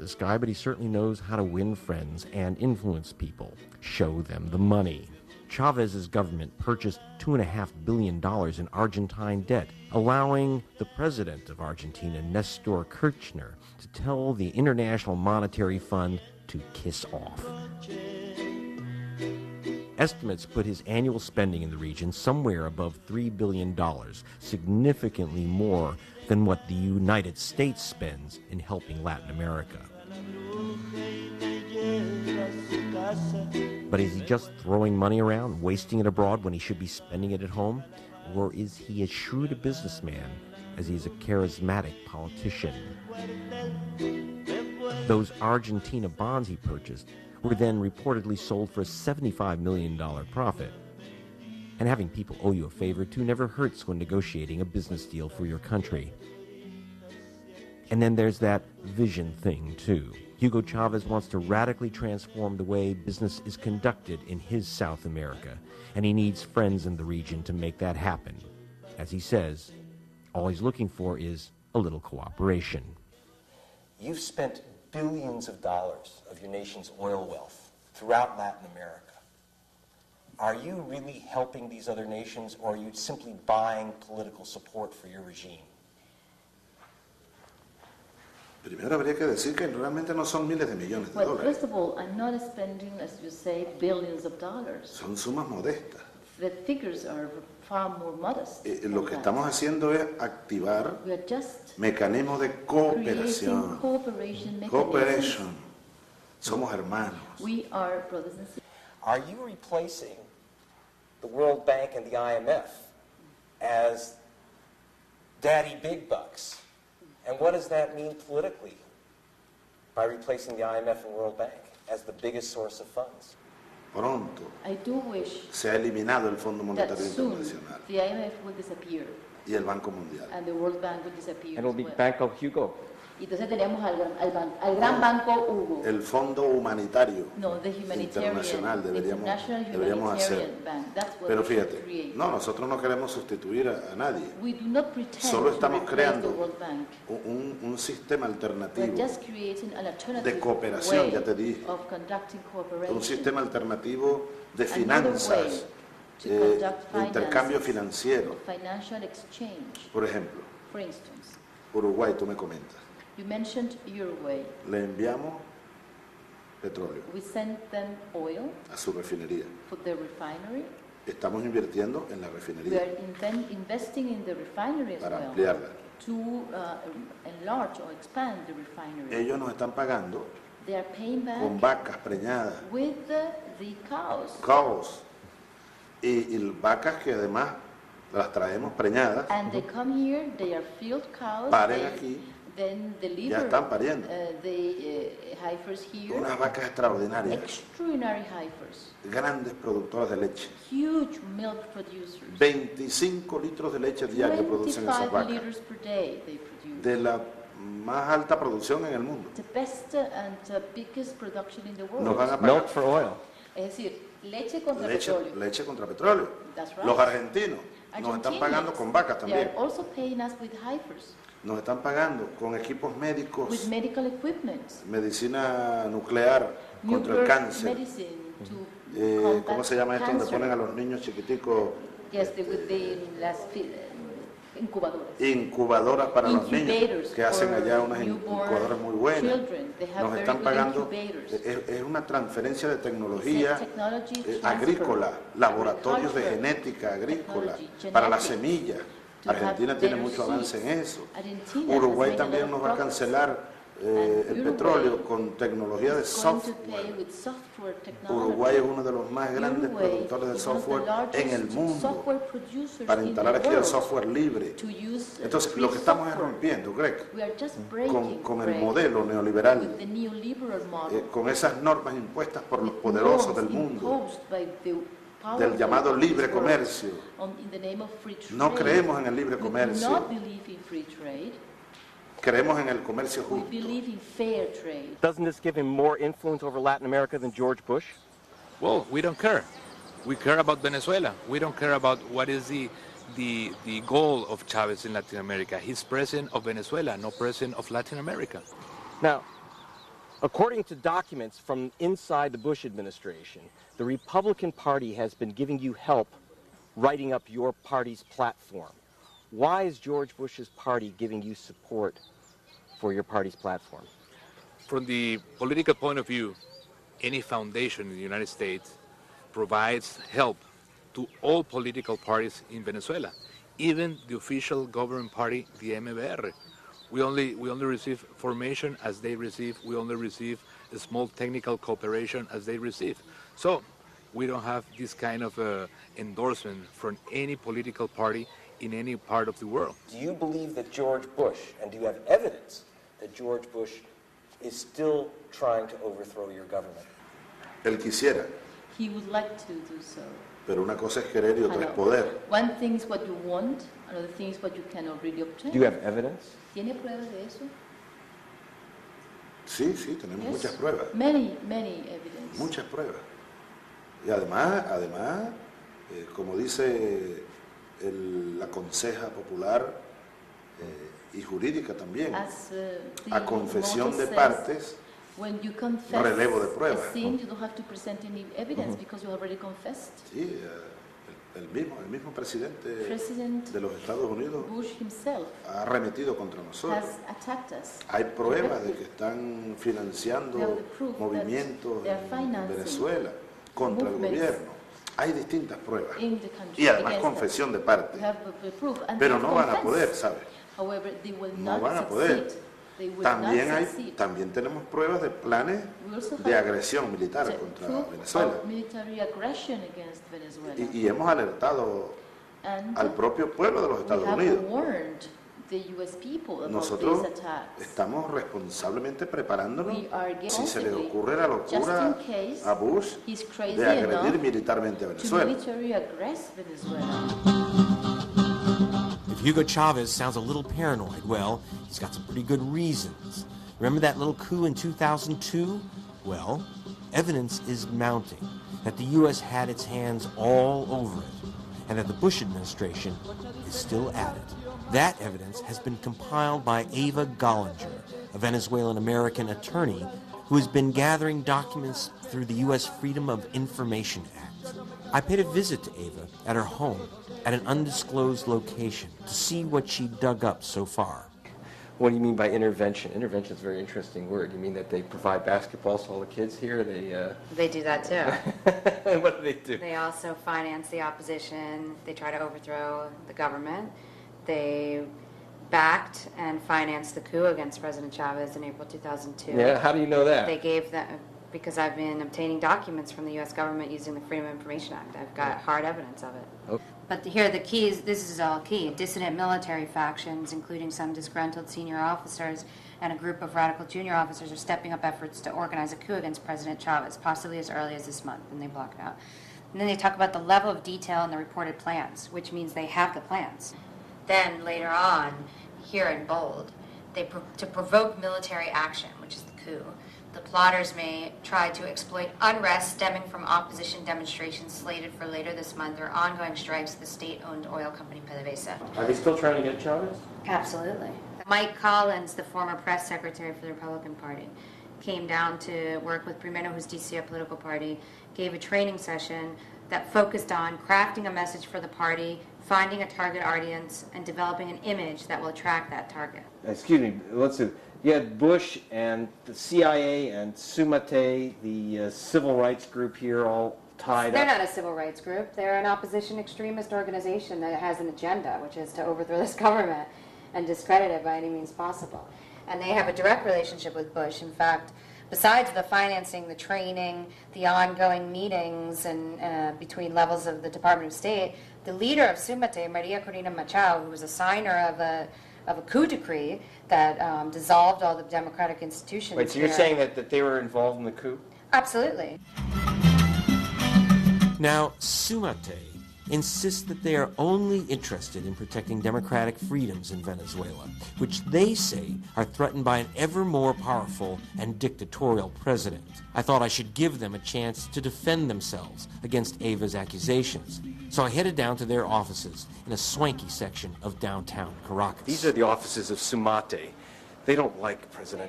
this guy, but he certainly knows how to win friends and influence people. Show them the money. Chavez's government purchased $2.5 billion in Argentine debt, allowing the president of Argentina, Nestor Kirchner, to tell the International Monetary Fund to kiss off. Estimates put his annual spending in the region somewhere above $3 billion, significantly more than what the United States spends in helping Latin America. But is he just throwing money around, wasting it abroad when he should be spending it at home? Or is he as shrewd a businessman as he is a charismatic politician? Those Argentina bonds he purchased were then reportedly sold for a $75 million profit. And having people owe you a favor, too, never hurts when negotiating a business deal for your country. And then there's that vision thing, too. Hugo Chavez wants to radically transform the way business is conducted in his South America, and he needs friends in the region to make that happen. As he says, all he's looking for is a little cooperation. You've spent billions of dollars of your nation's oil wealth throughout Latin America. Are you really helping these other nations, or are you simply buying political support for your regime? Primero habría que decir que realmente no son miles de millones de dólares. First of all, I'm not spending, as you say, billions of dollars. Son sumas modestas. The figures are far more modest. Lo que estamos haciendo es activar mecanismos de cooperación. Cooperation. Somos hermanos. We are brothers and sisters. Are you replacing the World Bank and the IMF as daddy big bucks? And what does that mean politically by replacing the IMF and World Bank as the biggest source of funds? Pronto I do wish se ha eliminado el Fondo Monetario that soon Internacional the IMF will disappear y el Banco Mundial. and the World Bank will disappear. And it'll be Banco Hugo. Y entonces tenemos al gran banco Hugo. El Fondo Humanitario No, the humanitarian, Internacional deberíamos humanitarian hacer. Bank. That's what Pero we should fíjate, create. no, nosotros no queremos sustituir a nadie. We do not pretend Solo to estamos replace creando the World Bank. un sistema We're alternativo just creating an alternative de cooperación, way ya te dije. of conducting cooperation. Un sistema alternativo de Another finanzas, way to conduct de intercambio finances, financiero. financial exchange. Por ejemplo, For instance, Uruguay, tú me comentas, you mentioned Uruguay. le enviamos petróleo We sent them oil a su refinería. for the refinery. Estamos invirtiendo en la We refinería are investing in the refinery as para well ampliarla. to enlarge or expand the refinery. Ellos nos están pagando They are paying con back vacas preñadas, with the cows. cows, y vacas que además las traemos preñadas, And they come here, they are field cows. paren aquí, Then ya deliver están pariendo. the heifers here. Unas vacas extraordinarias, Extraordinary heifers. grandes productoras de leche. Huge milk producers. 25 litros de leche diario producen esas 25 vacas, liters per day they produce. de la más alta producción en el mundo. The best and biggest production in the world. Nos van a pagar Milk for oil. Es decir, leche contra petróleo. leche contra petróleo. That's right. Los argentinos nos están Argentinians, pagando con vacas they también. are also paying us with heifers, Nos están pagando con equipos médicos, with medical equipment, medicina nuclear contra el nuclear cáncer. medicine to combat ¿Cómo se llama esto? Donde cancer. ponen a los niños chiquiticos, Yes, las incubadoras. incubadoras para los niños, Incubators que hacen for allá unas newborn incubadoras muy buenas. children. They have Nos very están good pagando, incubators. es una transferencia de tecnología Technology transfer, agrícola, laboratorios de agriculture, genética agrícola, technology, para la genetics, semilla. to Argentina have tiene better mucho avance seeds. en eso. Argentina Uruguay has made a también lot of nos va a progress. cancelar el petróleo con tecnología de It's going to pay software. with software technology. Uruguay es uno de los más grandes Uruguay productores de is one of the software en el largest mundo software producers para in instalar the aquí el world software libre. to use, Entonces, free lo que estamos es software. rompiendo, Greg, We are just breaking con el Greg, modelo neoliberal, with the neoliberal model, con esas normas impuestas por los with poderosos norms del mundo, imposed by the powerful del llamado of this libre world comercio. in the name of free trade. No creemos en el libre We do comercio, not believe in free trade. creemos en el comercio We justo. believe in fair trade. Doesn't this give him more influence over Latin America than George Bush? Well, we don't care. We care about Venezuela. We don't care about what is the goal of Chavez in Latin America. He's president of Venezuela, not president of Latin America. Now, According to documents from inside the Bush administration, the Republican Party has been giving you help writing up your party's platform. Why is George Bush's party giving you support for your party's platform? From the political point of view, any foundation in the United States provides help to all political parties in Venezuela, even the official government party, the MBR. We only receive formation as they receive. We only receive a small technical cooperation as they receive. So we don't have this kind of endorsement from any political party in any part of the world. Do you believe that George Bush, and do you have evidence that George Bush is still trying to overthrow your government? Él quisiera, He would like to do so. pero una cosa es querer y otra es Hello. poder. One thing is what you want, another thing is what you cannot really obtain. Do you have evidence? ¿Tiene pruebas de eso? Sí, sí, tenemos Yes. muchas pruebas, Many evidence. muchas pruebas. Y además, como dice la conseja popular y jurídica también, As, the a confesión de motto says, partes, when you confess relevo de pruebas. a sin, you don't have to present any evidence because you already confessed. sí, el mismo presidente President de los Estados Unidos Bush himself ha arremetido contra nosotros. has attacked us. Hay pruebas de que están financiando We have the proof that movimientos they are en financing Venezuela contra el movements gobierno. Hay distintas pruebas in the country y además against us. confesión de parte, We have the proof and pero they no van a confess. poder, ¿sabes? However, they will No not van a poder. succeed. They will También not succeed. también tenemos pruebas de planes We also de have agresión militar the contra proof Venezuela of military aggression against Venezuela. y hemos alertado And al propio pueblo de los we Estados have Unidos. warned the U.S. people about Nosotros these attacks. estamos responsablemente preparándonos We are getting si se le possibly, ocurre la locura just in case a Bush he's crazy de agredir enough militarmente a to Venezuela. military aggress Venezuela. If Hugo Chavez sounds a little paranoid, well, he's got some pretty good reasons. Remember that little coup in 2002? Well, evidence is mounting that the U.S. had its hands all over it, and that the Bush administration is still at it. That evidence has been compiled by Ava Gollinger, a Venezuelan-American attorney who has been gathering documents through the U.S. Freedom of Information Act. I paid a visit to Ava at her home at an undisclosed location to see what she dug up so far. What do you mean by intervention? Intervention is a very interesting word. You mean that they provide basketballs to all the kids here? They do that too. And what do they do? They also finance the opposition. They try to overthrow the government. They backed and financed the coup against President Chavez in April 2002. Yeah, how do you know that? They gave them, because I've been obtaining documents from the U.S. government using the Freedom of Information Act. I've got hard evidence of it. Oh. But here are the keys. This is all key. Dissident military factions, including some disgruntled senior officers and a group of radical junior officers, are stepping up efforts to organize a coup against President Chavez, possibly as early as this month, and they block it out. And then they talk about the level of detail in the reported plans, which means they have the plans. Then later on, here in bold, to provoke military action, which is the coup, the plotters may try to exploit unrest stemming from opposition demonstrations slated for later this month or ongoing strikes at the state-owned oil company PDVSA. Are they still trying to get Chavez? Absolutely. Mike Collins, the former press secretary for the Republican Party, came down to work with Primero Justicia political party, gave a training session that focused on crafting a message for the party, finding a target audience, and developing an image that will attract that target. Excuse me, let's see. You had Bush and the CIA and Sumate, the civil rights group here, all tied They're up. not a civil rights group. They're an opposition extremist organization that has an agenda, which is to overthrow this government and discredit it by any means possible. And they have a direct relationship with Bush. In fact, besides the financing, the training, the ongoing meetings and between levels of the Department of State, the leader of Sumate, Maria Corina Machado, who was a signer of a coup decree that dissolved all the democratic institutions. Wait, so you're here. saying that they were involved in the coup? Absolutely. Now, Sumate insists that they are only interested in protecting democratic freedoms in Venezuela, which they say are threatened by an ever more powerful and dictatorial president. I thought I should give them a chance to defend themselves against Ava's accusations. So I headed down to their offices in a swanky section of downtown Caracas. These are the offices of Sumate. They don't like President